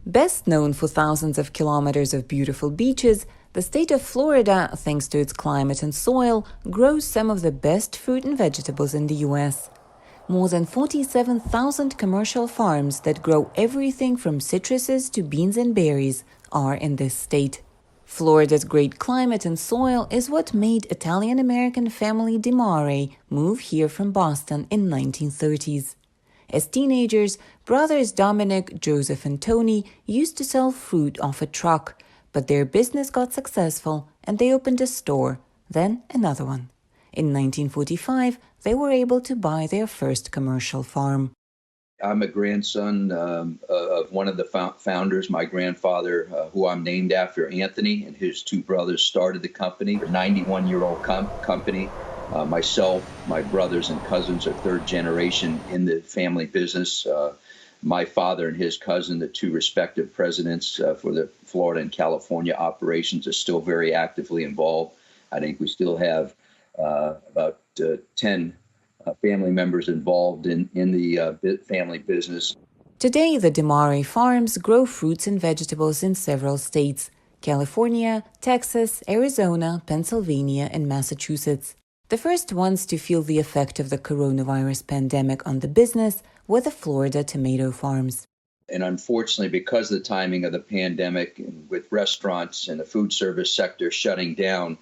Best known for thousands of kilometers of beautiful beaches, the state of Florida, thanks to its climate and soil, grows some of the best fruit and vegetables in the U.S. More than 47,000 commercial farms that grow everything from citruses to beans and berries are in this state. Florida's great climate and soil is what made Italian-American family DiMare move here from Boston in 1930s. As teenagers, brothers Dominic, Joseph, and Tony used to sell fruit off a truck, but their business got successful and they opened a store, then another one. In 1945, they were able to buy their first commercial farm. I'm a grandson of one of the founders. My grandfather, who I'm named after, Anthony, and his two brothers started the company, a 91-year-old company. Myself, my brothers and cousins are third generation in the family business. My father and his cousin, the two respective presidents for the Florida and California operations, are still very actively involved. I think we still have about 10 family members involved in the family business. Today, the DiMare farms grow fruits and vegetables in several states: California, Texas, Arizona, Pennsylvania, and Massachusetts. The first ones to feel the effect of the coronavirus pandemic on the business were the Florida tomato farms. And unfortunately, because of the timing of the pandemic, and with restaurants and the food service sector shutting down,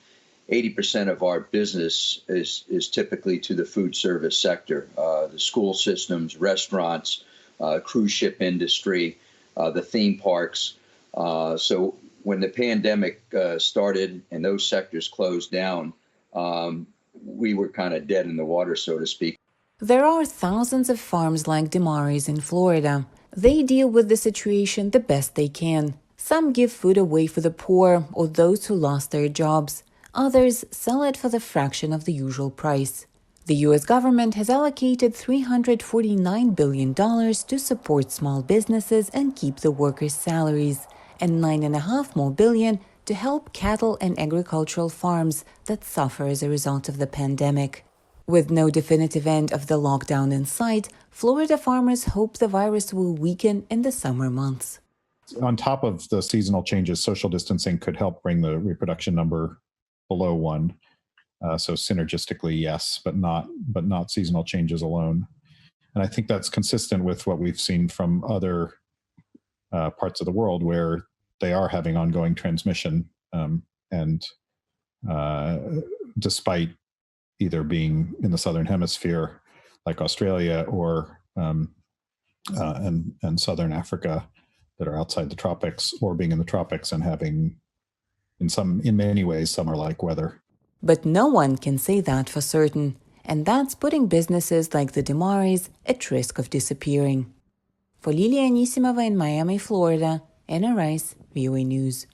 80% of our business is typically to the food service sector, the school systems, restaurants, cruise ship industry, the theme parks. So when the pandemic started and those sectors closed down, we were kind of dead in the water, so to speak. There are thousands of farms like DiMare's in Florida. They deal with the situation the best they can. Some give food away for the poor or those who lost their jobs. Others sell it for the fraction of the usual price. The U.S. government has allocated $349 billion to support small businesses and keep the workers' salaries, and $9.5 billion more to help cattle and agricultural farms that suffer as a result of the pandemic. With no definitive end of the lockdown in sight, Florida farmers hope the virus will weaken in the summer months. On top of the seasonal changes, social distancing could help bring the reproduction number below 1. So synergistically, yes, but not seasonal changes alone. And I think that's consistent with what we've seen from other parts of the world where they are having ongoing transmission. And despite either being in the Southern Hemisphere, like Australia, or and Southern Africa that are outside the tropics, or being in the tropics and having, in many ways, summer-like weather. But no one can say that for certain, and that's putting businesses like the DiMares at risk of disappearing. For Liliya Anisimova in Miami, Florida, Anna Rice, VOA News.